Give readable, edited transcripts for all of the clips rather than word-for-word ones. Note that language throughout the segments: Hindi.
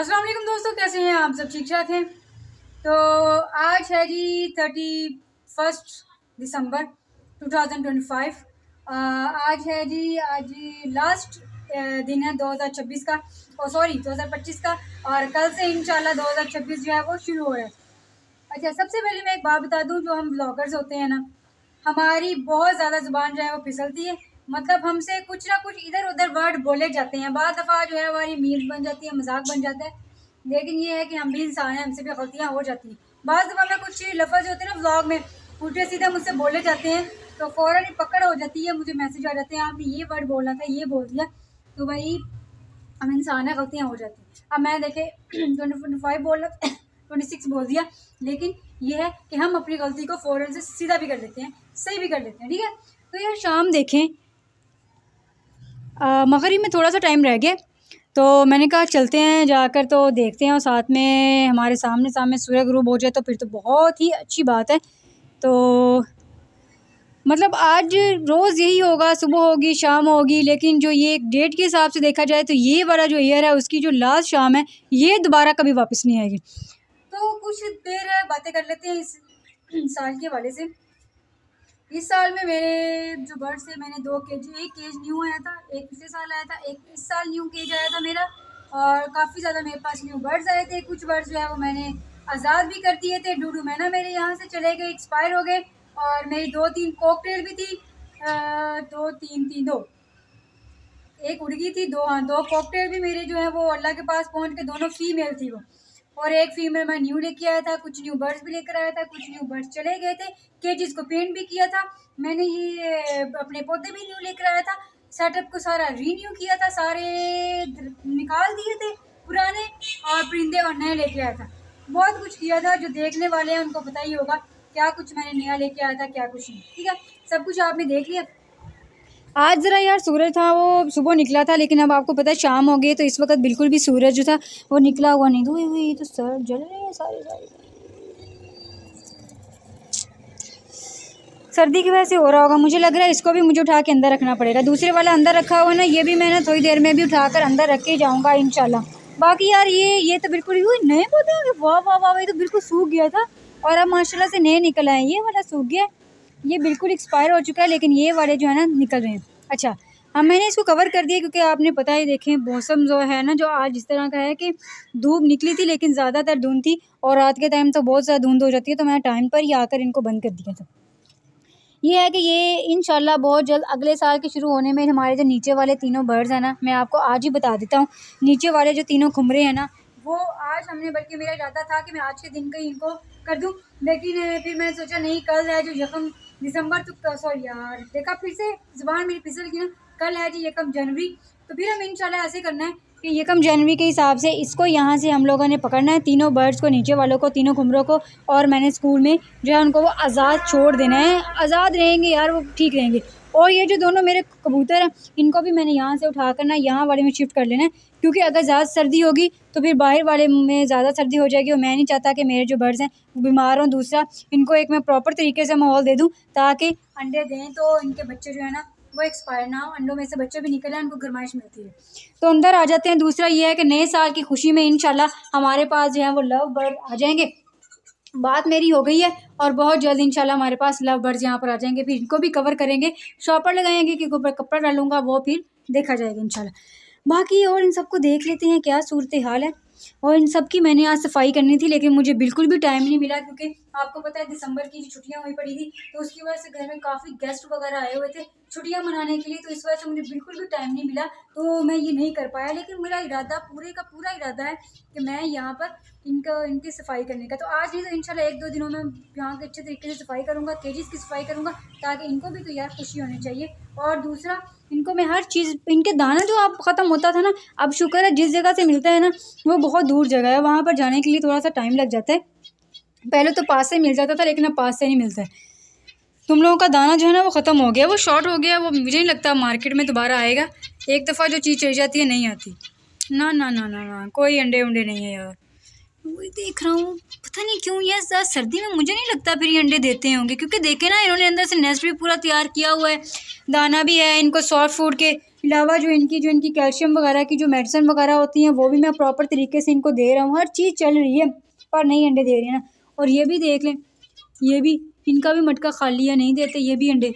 अस्सलाम वालेकुम दोस्तों, कैसे हैं आप सब? ठीक ठाक हैं। तो आज है जी 31 दिसंबर 2025। आज है जी लास्ट दिन है 2026 का, सॉरी 2025 का। और कल से इंशाल्लाह 2026 जो है वो शुरू हो रहा है। अच्छा, सबसे पहले मैं एक बात बता दूं, जो हम ब्लॉगर्स होते हैं ना, हमारी बहुत ज़्यादा ज़ुबान जो है वो फिसलती है। मतलब हमसे कुछ ना कुछ इधर उधर वर्ड बोले जाते हैं। बाद दफ़ा जो है हमारी मीम बन जाती है, मजाक बन जाता है। लेकिन ये है कि हम भी इंसान हैं, हमसे भी गलतियाँ हो जाती हैं। बाद दफ़ा में कुछ लफ्ज़ होते हैं ना व्लॉग में, उल्टे सीधे मुझसे बोले जाते हैं, तो फ़ौरन ही पकड़ हो जाती है, मुझे मैसेज आ जाते हैं आपने ये वर्ड बोलना था, ये बोल दिया। तो भाई हम इंसान है, गलतियाँ हो जाती हैं। अब मैं देखे 25 बोल रहा 26 बोल दिया, लेकिन ये है कि हम अपनी गलती को फ़ौरन से सीधा भी कर लेते हैं, सही भी कर लेते हैं। ठीक है, तो यार शाम देखें, मगरिब में थोड़ा सा टाइम रह गया, तो मैंने कहा चलते हैं जाकर तो देखते हैं, और साथ में हमारे सामने सामने सूर्य ग्रुब हो जाए तो फिर तो बहुत ही अच्छी बात है। तो मतलब आज रोज़ यही होगा, सुबह होगी शाम होगी, लेकिन जो ये एक डेट के हिसाब से देखा जाए तो ये वाला जो ईयर है उसकी जो लास्ट शाम है ये दोबारा कभी वापस नहीं आएगी। तो कुछ देर बातें कर लेते हैं इस साल के हवाले से। इस साल में मेरे जो बर्ड्स थे, मैंने 2 केज, एक केज न्यू आया था, एक पिछले साल आया था, एक इस साल न्यू केज आया था मेरा। और काफ़ी ज़्यादा मेरे पास न्यू बर्ड्स आए थे। कुछ बर्ड्स जो है वो मैंने आज़ाद भी कर दिए थे, डूडू मैना मेरे यहाँ से चले गए, एक्सपायर हो गए। और मेरी 2-3 कॉकटेल भी थी, 2 एक उड़ गई थी, 2 कॉकटेल भी मेरे जो है वो अल्लाह के पास पहुँच के, दोनों फीमेल थी वो। और एक फीमेल मैं न्यू लेके आया था, कुछ न्यू बर्ड्स भी लेकर आया था, कुछ न्यू बर्ड्स चले गए थे। केजेस को पेंट भी किया था मैंने, ये अपने पौधे भी न्यू लेकर आया था, सेटअप को सारा रीन्यू किया था, सारे निकाल दिए थे पुराने और परिंदे और नए लेके आया था। बहुत कुछ किया था, जो देखने वाले हैं उनको पता ही होगा क्या कुछ मैंने नया लेके आया था, क्या कुछ नहीं। ठीक है, सब कुछ आपने देख लिया। आज ज़रा यार सूरज था, वो सुबह निकला था, लेकिन अब आपको पता है शाम हो गई, तो इस वक्त बिल्कुल भी सूरज जो था वो निकला हुआ नहीं। धुई हुई तो सर जल रहे हैं सारे सर्दी की वजह से हो रहा होगा, मुझे लग रहा है। इसको भी मुझे उठा के अंदर रखना पड़ेगा। दूसरे वाला अंदर रखा हुआ ना, ये भी मैं ना थोड़ी देर में भी उठाकर अंदर रख के जाऊँगा इंशाल्लाह। बाकी यार ये तो बिल्कुल ही नए पौधे होंगे, वाह वाह वाह, ये तो बिल्कुल सूख गया था और अब माशाल्लाह से नए निकल आए। ये वाला सूख गया, ये बिल्कुल एक्सपायर हो चुका है, लेकिन ये वाले जो है ना निकल रहे हैं। अच्छा, हाँ मैंने इसको कवर कर दिया क्योंकि आपने पता ही, देखें मौसम जो है ना, जो आज इस तरह का है कि धूप निकली थी लेकिन ज़्यादातर धुंध थी, और रात के टाइम तो बहुत ज़्यादा धुंध हो जाती है, तो मैंने टाइम पर ही आकर इनको बंद कर दिया था। ये है कि ये इंशाल्लाह बहुत जल्द अगले साल के शुरू होने में हमारे जो नीचे वाले तीनों बर्ड्स हैं ना, मैं आपको आज ही बता देता हूँ, नीचे वाले जो तीनों खुमरे हैं ना, वो आज हमने, बल्कि मेरा इरादा था कि मैं आज के दिन का ही इनको कर दूँ, लेकिन फिर मैंने सोचा नहीं, कल है जो 1 दिसंबर, तो सॉरी यार, देखा फिर से ज़ुबान मेरी फिसल गई ना, कल है जी 1 जनवरी। तो फिर हम इंशाल्लाह ऐसे करना है कि 1 जनवरी के हिसाब से इसको यहाँ से हम लोगों ने पकड़ना है, तीनों बर्ड्स को, नीचे वालों को, तीनों खुमरों को। और मैंने स्कूल में जो है उनको वो आज़ाद छोड़ देना है, आज़ाद रहेंगे यार, वो ठीक रहेंगे। और ये जो दोनों मेरे कबूतर हैं, इनको भी मैंने यहाँ से उठा कर ना यहाँ वाले में शिफ्ट कर लेना है, क्योंकि अगर ज़्यादा सर्दी होगी तो फिर बाहर वाले में ज़्यादा सर्दी हो जाएगी, और मैं नहीं चाहता कि मेरे जो बर्ड्स हैं वो बीमार हों। दूसरा, इनको एक मैं प्रॉपर तरीके से माहौल दे दूँ ताकि अंडे दें, तो इनके बच्चे जो है ना वो एक्सपायर ना हो, अंडों में से बच्चे भी निकले, उनको गर्माइश मिलती है, तो अंदर आ जाते हैं। दूसरा ये है कि नए साल की खुशी में इंशाल्लाह हमारे पास जो है वो लव बर्ड आ जाएंगे। बात मेरी हो गई है, और बहुत जल्द इंशाल्लाह हमारे पास लव बर्ड्स यहाँ पर आ जाएंगे। फिर इनको भी कवर करेंगे, शॉपर लगाएंगे कि ऊपर कपड़ा डालूंगा, वो फिर देखा जाएगा इंशाल्लाह। बाकी और इन सबको देख लेते हैं क्या सूरत हाल है। और इन सब की मैंने आज सफाई करनी थी, लेकिन मुझे बिल्कुल भी टाइम नहीं मिला, क्योंकि आपको पता है दिसंबर की जो छुट्टियां हुई पड़ी थी, तो उसकी वजह से घर में काफ़ी गेस्ट वगैरह आए हुए थे छुट्टियां मनाने के लिए, तो इस वजह से मुझे बिल्कुल भी टाइम नहीं मिला, तो मैं ये नहीं कर पाया। लेकिन मेरा इरादा, पूरे का पूरा इरादा है कि मैं यहाँ पर इनकी सफाई करने का, तो आज नहीं तो इंशाल्लाह 1-2 दिनों में यहाँ की अच्छे तरीके से सफाई करूँगा, केजेस की सफाई करूँगा, ताकि इनको भी तो यार खुशी होनी चाहिए। और दूसरा, इनको मैं हर चीज़, इनके दाना जो अब ख़त्म होता था ना, अब शुक्र है जिस जगह से मिलता है ना वो बहुत दूर जगह है, वहाँ पर जाने के लिए थोड़ा सा टाइम लग जाता है। पहले तो पास से मिल जाता था, लेकिन अब पास से नहीं मिलता है। तुम लोगों का दाना जो है ना वो ख़त्म हो गया, वो शॉर्ट हो गया, वो मुझे नहीं लगता मार्केट में दोबारा आएगा। एक दफ़ा जो चीज़ चली जाती है नहीं आती। ना ना ना ना ना, कोई अंडे उंडे नहीं है यार, वही देख रहा हूँ, पता नहीं क्यों यार सर्दी में मुझे नहीं लगता फिर ये अंडे देते होंगे, क्योंकि देखे ना इन्होंने अंदर से नेस्ट भी पूरा तैयार किया हुआ है, दाना भी है, इनको सॉफ्ट फूड के अलावा जो इनकी कैल्शियम वगैरह की जो मेडिसिन वगैरह होती हैं वो भी मैं प्रॉपर तरीके से इनको दे रहा हूँ। हर चीज़ चल रही है पर नहीं अंडे दे रही है ना। और ये भी देख लें, ये भी इनका भी मटका खाली है, नहीं देते ये भी अंडे।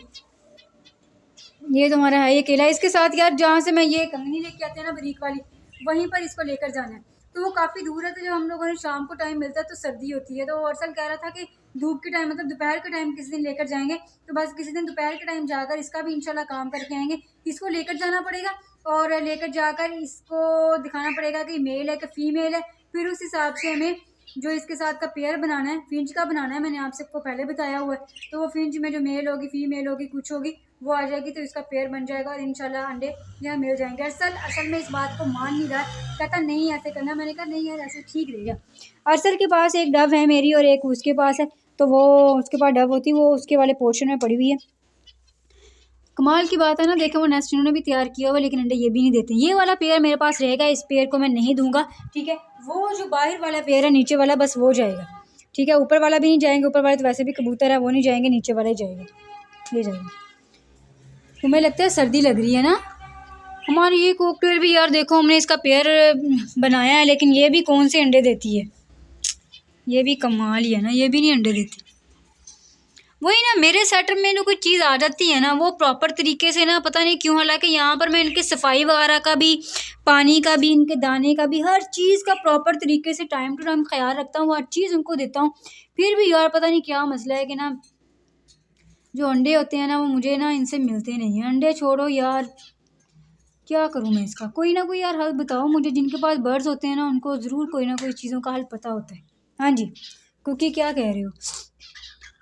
ये तो हमारा है ये केला। इसके साथ यार जहाँ से मैं ये कंगनी लेके आते हैं ना बारीक वाली, वहीं पर इसको लेकर जाना है। तो वो काफ़ी दूर है, तो जब हम लोगों ने शाम को टाइम मिलता है तो सर्दी होती है, तो अरसल कह रहा था कि धूप के टाइम मतलब दोपहर के टाइम किसी दिन लेकर जाएंगे। तो बस किसी दिन दोपहर के टाइम जाकर इसका भी इंशाल्लाह काम करके आएंगे। इसको लेकर जाना पड़ेगा और लेकर जाकर इसको दिखाना पड़ेगा कि मेल है कि फीमेल है। फिर उस हिसाब से हमें जो इसके साथ का पेयर बनाना है, फिंच का बनाना है, मैंने आप सबको पहले बताया हुआ है। तो वो फिंच में जो मेल होगी, फीमेल होगी, कुछ होगी, वो आ जाएगी तो इसका पेयर बन जाएगा और इंशाल्लाह अंडे यहाँ मिल जाएंगे। असल में इस बात को मान नहीं रहा, कहता नहीं ऐसे करना। मैंने कहा नहीं यार ऐसे ठीक रहेगा। अरसल के पास एक डव है मेरी और एक उसके पास है, तो वो उसके पास डव होती वो उसके वाले पोर्शन में पड़ी हुई है। कमाल की बात है ना, देखें वो नेस्ट इन्होंने भी तैयार किया हुआ लेकिन अंडे ये भी नहीं देते। ये वाला पेयर मेरे पास रहेगा, इस पेयर को मैं नहीं दूंगा, ठीक है। वो जो बाहर वाला पेयर है नीचे वाला, बस वो जाएगा, ठीक है। ऊपर वाला भी नहीं जाएंगे, ऊपर वाले तो वैसे भी कबूतर है वो नहीं जाएंगे, नीचे वाला ही जाएगा, ये जाएगा। तुम्हें लगता है सर्दी लग रही है ना। हमारी ये कॉकटेल भी यार देखो हमने इसका पेयर बनाया है लेकिन ये भी कौन से अंडे देती है, ये भी कमाल ही है ना, ये भी नहीं अंडे देती। वही ना, मेरे सेटअप में जो कोई चीज़ आ जाती है ना वो प्रॉपर तरीके से ना, पता नहीं क्यों, हालांकि यहाँ पर मैं इनके सफाई वगैरह का भी, पानी का भी, इनके दाने का भी, हर चीज़ का प्रॉपर तरीके से टाइम टू टाइम ख्याल रखता हूँ, हर चीज़ उनको देता हूँ। फिर भी यार पता नहीं क्या मसला है कि ना जो अंडे होते हैं ना वो मुझे ना इनसे मिलते नहीं हैं। अंडे छोड़ो यार, क्या करूँ मैं इसका, कोई ना कोई यार हल बताओ मुझे। जिनके पास बर्ड्स होते हैं ना उनको ज़रूर कोई ना कोई चीज़ों का हल पता होता है। हाँ जी क्योंकि क्या कह रहे हो,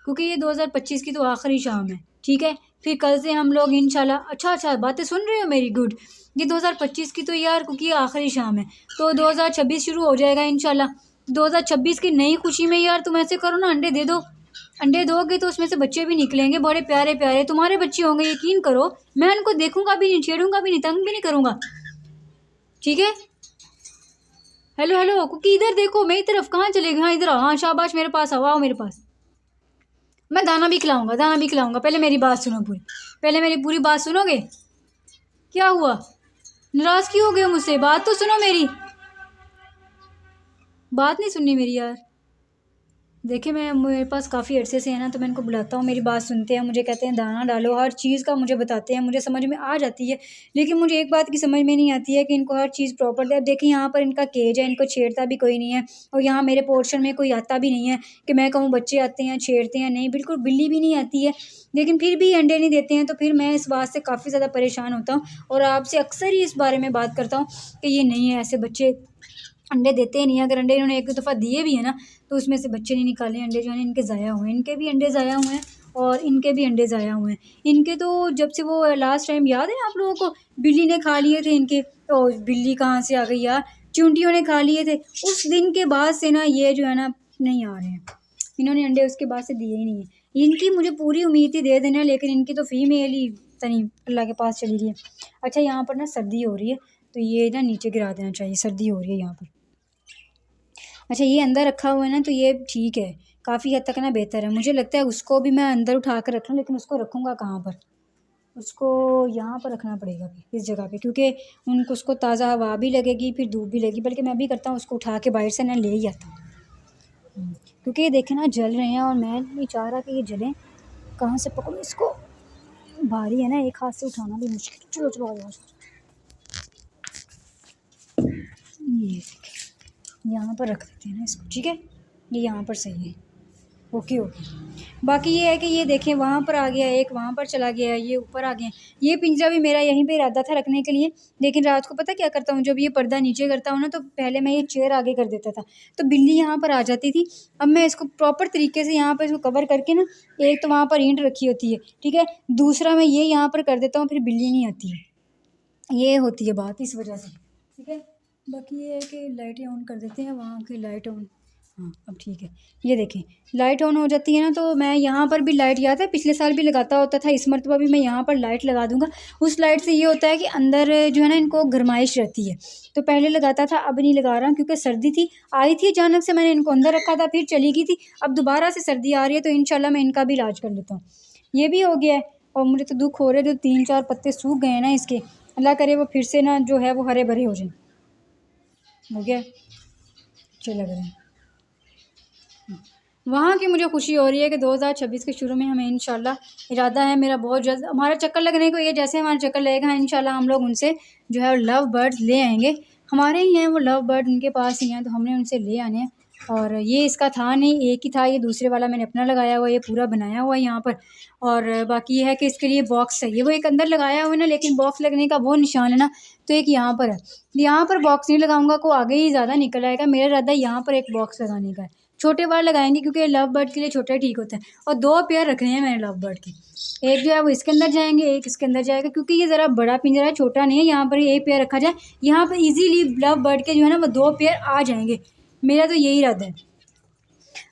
क्योंकि ये 2025 की तो आखिरी शाम है, ठीक है। फिर कल से हम लोग इंशाल्लाह, अच्छा बातें सुन रहे हो मेरी, गुड। ये 2025 की तो यार क्योंकि आखिरी शाम है तो 2026 शुरू हो जाएगा इंशाल्लाह। 2026 की नई खुशी में यार तुम ऐसे करो ना, अंडे दे दो। अंडे दोगे तो उसमें से बच्चे भी निकलेंगे बड़े प्यारे प्यारे, तुम्हारे बच्चे होंगे, यकीन करो। मैं उनको देखूंगा भी नहीं, छेड़ूंगा भी नहीं, तंग भी नहीं करूँगा, ठीक है। हेलो हेलो क्योंकि इधर देखो, मेरी तरफ कहाँ चले गए, हाँ इधर आओ, हाँ शाबाश, मेरे पास आओ, आओ मेरे पास। मैं दाना भी खिलाऊंगा, दाना भी खिलाऊंगा। पहले मेरी बात सुनो पूरी, पहले मेरी पूरी बात सुनोगे। क्या हुआ, नाराज़ क्यों हो गए हो मुझसे, बात तो सुनो मेरी। बात नहीं सुननी मेरी यार। देखिए मैं, मेरे पास काफ़ी अरसे से है ना, तो मैं इनको बुलाता हूँ, मेरी बात सुनते हैं, मुझे कहते हैं दाना डालो, हर चीज़ का मुझे बताते हैं, मुझे समझ में आ जाती है। लेकिन मुझे एक बात की समझ में नहीं आती है कि इनको हर चीज़ प्रॉपर दे। अब देखिए यहाँ पर इनका केज है, इनको छेड़ता भी कोई नहीं है, और यहाँ मेरे पोर्शन में कोई आता भी नहीं है कि मैं कहूँ बच्चे आते हैं छेड़ते हैं, नहीं, बिल्कुल बिल्ली भी नहीं आती है। लेकिन फिर भी अंडे नहीं देते हैं, तो फिर मैं इस बात से काफ़ी ज़्यादा परेशान होता हूँ और आपसे अक्सर ही इस बारे में बात करता हूँ कि ये नहीं है, ऐसे बच्चे अंडे देते ही नहीं है। अगर अंडे इन्होंने एक दो दफ़ा दिए भी है ना तो उसमें से बच्चे नहीं निकाले, अंडे जो है इनके ज़ाया हुए हैं। इनके भी अंडे ज़ाया हुए हैं और इनके भी अंडे ज़ाया हुए हैं। इनके तो जब से वो लास्ट टाइम याद है आप लोगों को, बिल्ली ने खा लिए थे इनके, तो बिल्ली कहाँ से आ गई यार, चूंटियों ने खा लिए थे। उस दिन के बाद से ना ये जो है ना नहीं आ रहे हैं, इन्होंने अंडे उसके बाद से दिए ही नहीं है। इनकी मुझे पूरी उम्मीद थी दे देना, लेकिन इनकी तो फीमेल ही तनी अल्लाह के पास चली गई है। अच्छा यहाँ पर ना सर्दी हो रही है तो ये ना नीचे गिरा देना चाहिए, सर्दी हो रही है यहाँ पर। अच्छा ये अंदर रखा हुआ है ना तो ये ठीक है, काफ़ी हद तक ना बेहतर है। मुझे लगता है उसको भी मैं अंदर उठा कर रख लूँ, लेकिन उसको रखूँगा कहाँ पर, उसको यहाँ पर रखना पड़ेगा भी, इस जगह पे, क्योंकि उनको उसको ताज़ा हवा भी लगेगी, फिर धूप भी लगेगी। बल्कि मैं भी करता हूँ उसको उठा के बाहर से ना ले ही आता हूँ, क्योंकि ये देखें ना जल रहे हैं और मैं नहीं चाह रहा कि ये जलें। कहाँ से पकड़ूँ इसको, भारी है ना, एक हाथ से उठाना भी मुश्किल। चलो चलो आ जाओ, ये यहाँ पर रख देते हैं ना इसको, ठीक है, ये यहाँ पर सही है, ओके ओके। बाकी ये है कि ये देखें वहाँ पर आ गया एक, वहाँ पर चला गया, ये ऊपर आ गया। ये पिंजरा भी मेरा यहीं पे इरादा था रखने के लिए, लेकिन रात को पता क्या करता हूँ, जब ये पर्दा नीचे करता हूँ ना तो पहले मैं ये चेयर आगे कर देता था तो बिल्ली यहाँ पर आ जाती थी। अब मैं इसको प्रॉपर तरीके से यहाँ पर इसको कवर करके ना, एक तो वहाँ पर ईंट रखी होती है, ठीक है, दूसरा मैं ये यहाँ पर कर देता हूँ, फिर बिल्ली नहीं आती है। ये होती है बात इस वजह से, ठीक है। बाकी ये है कि लाइटें ऑन कर देते हैं, वहाँ की लाइट ऑन, हाँ अब ठीक है। ये देखें लाइट ऑन हो जाती है ना, तो मैं यहाँ पर भी लाइट, याद है पिछले साल भी लगाता होता था, इस मरतबा भी मैं यहाँ पर लाइट लगा दूँगा। उस लाइट से ये होता है कि अंदर जो है ना इनको गर्माइश रहती है, तो पहले लगाता था, अब नहीं लगा रहा क्योंकि सर्दी थी, आई थी अचानक से, मैंने इनको अंदर रखा था, फिर चली गई थी, अब दोबारा से सर्दी आ रही है तो इंशाल्लाह मैं इनका भी इलाज कर लेता हूँ। ये भी हो गया है और मुझे तो दुख हो रहा है, जो 3-4 पत्ते सूख गए हैं ना इसके, अल्लाह करे वो फिर से ना जो है वो हरे भरे हो जाए। हो गया, अच्छे लग रहे हैं। वहाँ की मुझे खुशी हो रही है कि 2026 के शुरू में हमें इंशाल्लाह इरादा है मेरा बहुत जल्द हमारा चक्कर लगने को, ये जैसे हमारा चक्कर लगेगा इंशाल्लाह हम लोग उनसे जो है लव बर्ड्स ले आएंगे। हमारे ही हैं वो लव बर्ड, उनके पास ही हैं, तो हमने उनसे ले आने हैं। और ये इसका था नहीं, एक ही था, ये दूसरे वाला मैंने अपना लगाया हुआ है, ये पूरा बनाया हुआ है यहाँ पर। और बाकी ये है कि इसके लिए बॉक्स चाहिए, वो एक अंदर लगाया हुआ है ना, लेकिन बॉक्स लगने का वो निशान है ना, तो एक यहाँ पर है। यहाँ पर बॉक्स नहीं लगाऊंगा, को आगे ही ज़्यादा निकल आएगा। मेरा इरादा यहाँ पर एक बॉक्स लगाने का है, छोटे बार लगाएंगे क्योंकि लव बर्ड के लिए छोटे ठीक होते हैं। और 2 पेयर रखने हैं मैंने लव बर्ड के, एक जो है वो इसके अंदर जाएंगे, एक इसके अंदर जाएगा, क्योंकि ये ज़रा बड़ा पिंजरा है, छोटा नहीं है। यहाँ पर एक पेयर रखा जाए, यहाँ पर इजीली लव बर्ड के जो है ना वो 2 पेयर आ जाएंगे। मेरा तो यही इरादा है।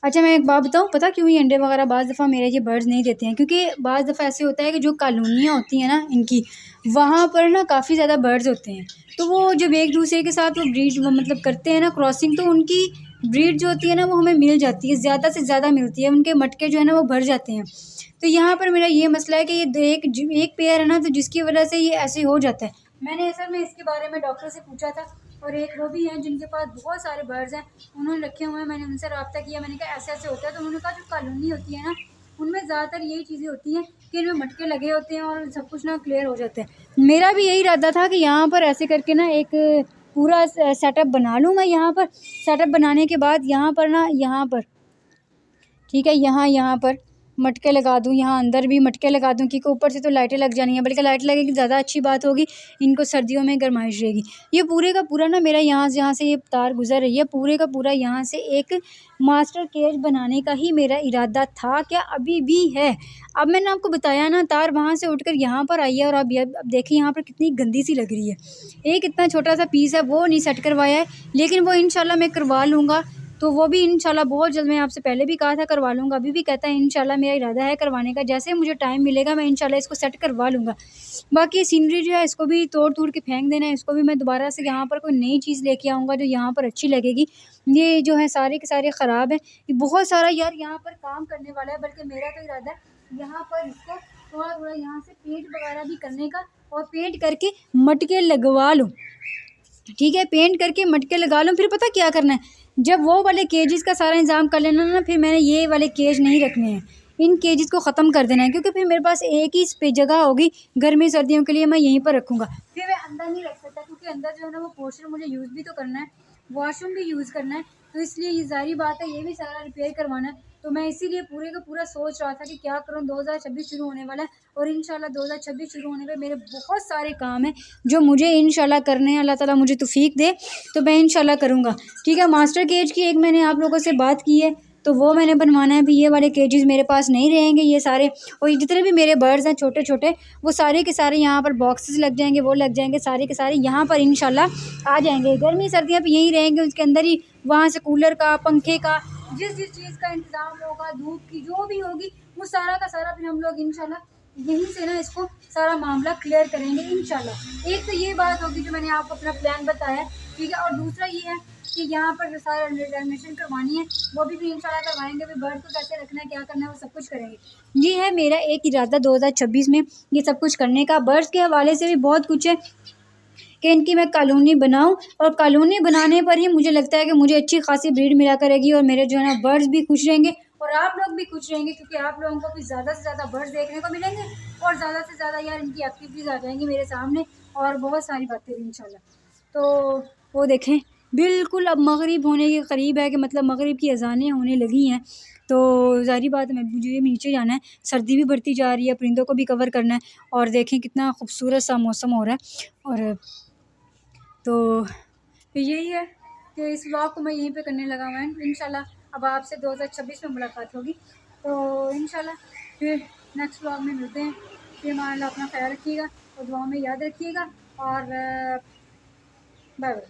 अच्छा मैं एक बात बताऊँ, पता क्यों ये अंडे वगैरह बाज़ दफ़ा मेरे ये बर्ड्स नहीं देते हैं? क्योंकि बाज़ दफ़ा ऐसे होता है कि जो कॉलोनियाँ होती हैं ना इनकी, वहाँ पर ना काफ़ी ज़्यादा बर्ड्स होते हैं, तो वो जब एक दूसरे के साथ वो ब्रीड मतलब करते हैं ना क्रॉसिंग, तो उनकी ब्रीड जो होती है ना वो हमें मिल जाती है, ज़्यादा से ज़्यादा मिलती है, उनके मटके जो है ना वो भर जाते हैं। तो यहाँ पर मेरा ये मसला है कि ये एक पेयर है ना, तो जिसकी वजह से ये ऐसे हो जाता है। मैंने असल में इसके बारे में डॉक्टर से पूछा था, और एक वो भी हैं जिनके पास बहुत सारे बर्ड्स हैं, उन्होंने रखे हुए हैं। मैंने उनसे रब्ता किया, मैंने कहा ऐसे ऐसे होता है, तो उन्होंने कहा जो कॉलोनी होती है ना उनमें ज़्यादातर यही चीज़ें होती हैं कि इनमें मटके लगे होते हैं और सब कुछ ना क्लियर हो जाता है। मेरा भी यही इरादा था कि यहाँ पर ऐसे करके ना एक पूरा सेटअप बना लूँगा। यहाँ पर सेटअप बनाने के बाद यहाँ पर ना, यहाँ पर ठीक है, यहाँ पर मटके लगा दूँ, यहाँ अंदर भी मटके लगा दूँ, क्योंकि ऊपर से तो लाइटें लग जानी हैं, बल्कि लाइट लगेगी ज़्यादा अच्छी बात होगी, इनको सर्दियों में गर्माइश रहेगी। ये पूरे का पूरा ना मेरा यहाँ से जहाँ से ये तार गुजर रही है, पूरे का पूरा यहाँ से एक मास्टर केज बनाने का ही मेरा इरादा था, क्या अभी भी है। अब मैंने आपको बताया ना, तार वहाँ से उठकर यहाँ पर आई है, और अब देखिए यहाँ पर कितनी गंदी सी लग रही है। एक इतना छोटा सा पीस है वो नहीं सेट करवाया है, लेकिन वो इंशाल्लाह मैं करवा लूँगा। तो वो भी इंशाल्लाह बहुत जल्द, मैं आपसे पहले भी कहा था करवा लूँगा, अभी भी कहता है इंशाल्लाह, मेरा इरादा है करवाने का। जैसे मुझे टाइम मिलेगा मैं इंशाल्लाह इसको सेट करवा लूँगा। बाकी सीनरी जो है इसको भी तोड़ के फेंक देना है, इसको भी मैं दोबारा से यहाँ पर कोई नई चीज़ लेके आऊँगा जो यहाँ पर अच्छी लगेगी। ये जो है सारे के सारे ख़राब हैं, ये बहुत सारा यार यहाँ पर काम करने वाला है, बल्कि मेरा तो इरादा है यहाँ पर इसको थोड़ा यहाँ से पेंट वगैरह भी करने का, और पेंट करके मटके लगवा लूँ। ठीक है, पेंट करके मटके लगा लूँ। फिर पता क्या करना है, जब वो वाले केजेस का सारा इंतज़ाम कर लेना ना, फिर मैंने ये वाले केज नहीं रखने हैं, इन केजेस को ख़त्म कर देना है, क्योंकि फिर मेरे पास एक ही पे जगह होगी गर्मी सर्दियों के लिए, मैं यहीं पर रखूँगा। फिर मैं अंदर नहीं रख सकता, क्योंकि अंदर जो है ना वो पोर्शन मुझे यूज़ भी तो करना है, वॉशरूम भी यूज़ करना है, तो इसलिए ये ज़ाहिर बात है ये भी सारा रिपेयर करवाना है। तो मैं इसीलिए पूरे का पूरा सोच रहा था कि क्या करूँ, 2026 शुरू होने वाला है, और इंशाल्लाह 2026 शुरू होने पे मेरे बहुत सारे काम हैं जो मुझे इंशाल्लाह करने हैं। अल्लाह ताला मुझे तौफीक दे तो मैं इंशाल्लाह करूँगा। ठीक है, मास्टर केज की एक मैंने आप लोगों से बात की है, तो वो मैंने बनवाना है। भी ये वाले केजेस मेरे पास नहीं रहेंगे, ये सारे, और ये जितने भी मेरे बर्ड्स हैं छोटे छोटे, वो सारे के सारे यहाँ पर बॉक्सेस लग जाएंगे, वो लग जाएंगे, सारे के सारे यहाँ पर इंशाल्लाह आ जाएंगे। गर्मी सर्दियाँ भी यहीं रहेंगे, उसके अंदर ही, वहाँ से कूलर का, पंखे का, जिस चीज़ का इंतज़ाम होगा, धूप की जो भी होगी, वो सारा का सारा फिर हम लोग इंशाल्लाह यहीं से ना इसको सारा मामला क्लियर करेंगे इंशाल्लाह। एक तो ये बात होगी जो मैंने आपको अपना प्लान बताया, ठीक है, और दूसरा ये है कि यहाँ पर जो सारा डेकोरेशन करवानी है वो भी इंशाल्लाह करवाएंगे। फिर बर्ड को कैसे रखना है, क्या करना है, वो सब कुछ करेंगे। ये है मेरा एक इरादा 2026 में ये सब कुछ करने का। बर्ड्स के हवाले से भी बहुत कुछ है कि इनकी मैं कॉलोनी बनाऊं, और कॉलोनी बनाने पर ही मुझे लगता है कि मुझे अच्छी खासी ब्रीड मिला करेगी, और मेरे जो है ना बर्ड्स भी खुश रहेंगे, और आप लोग भी खुश रहेंगे, क्योंकि आप लोगों को भी ज़्यादा से ज़्यादा बर्ड्स देखने को मिलेंगे, और ज़्यादा से ज़्यादा यार इनकी एक्टिविटीज़ आ जाएंगी मेरे सामने, और बहुत सारी बातें भी इंशाल्लाह। तो वो देखें, बिल्कुल अब मगरिब होने के करीब है, कि मतलब मगरिब की अज़ानें होने लगी हैं, तो ज़ाहिर बात है मुझे नीचे जाना है, सर्दी भी बढ़ती जा रही है, परिंदों को भी कवर करना है, और देखें कितना खूबसूरत सा मौसम हो रहा है। और तो यही है कि इस व्लॉग को मैं यहीं पे करने लगा हुआ है। इंशाल्लाह अब आपसे 2026 में मुलाकात होगी, तो इंशाल्लाह फिर नेक्स्ट व्लॉग में मिलते हैं। फिर हमारा अपना ख्याल रखिएगा और दुआ में याद रखिएगा, और बाय बाय।